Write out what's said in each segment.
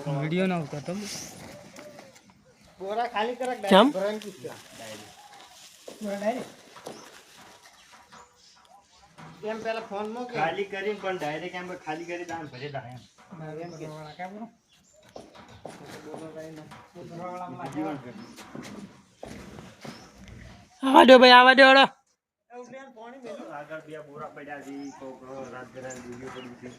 video ना उतार तो बोरा खाली कर चम भरन की बोरा डायरेक्ट એમ પેલા ફોન માં ખાલી કરી પણ ડાયરેક્ટ એમ ખાલી કરી દાન ભરે દા એમ એમ કે વાળા કે બોલો બોલો ભાઈ ના બોલવા વાળા જીવન કરી આવા દો ભાઈ આવા દો હળો એવું બેન પાણી મેલો આગળ બે બોરા પડ્યા છે કોક રાત ગરાન વિડિયો પડી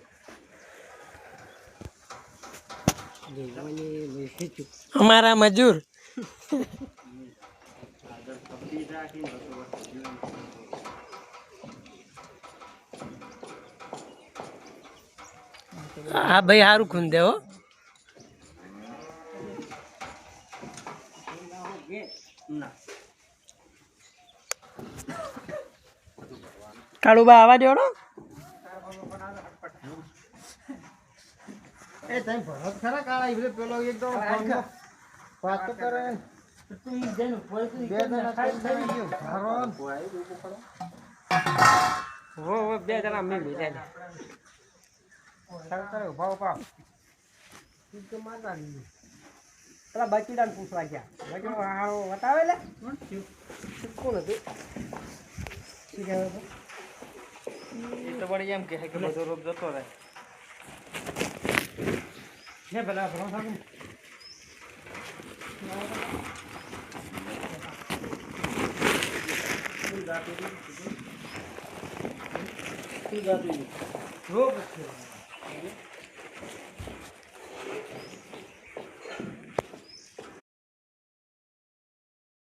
છે અમારા મજૂર આગળ કપડી રાખી હા ભાઈ સારું ખૂન દે હો ના કાળુબા આવા દો હળો એ તઈ ભરત ખરા કાળા ઈવરે પેલો એકદમ ફોન માં વાત તો કરે તું જેનું પોઈસી બે જણા ખાઈ થઈ ગયો ભરત પોઈ ઉભો પડો હો બે જણા મે બેઠા સારું કરે ઉભા ઉભા તું તો મારવા દીધું પેલા બચીડાને પૂછવા ગયા બચીડો હારો બતાવે લે કોણ હતું શું કહેવાય ये तो बड़ी एम के है कि બધો રોગ જતો રહે ને પેલા ભરોસા કરું રોગ છે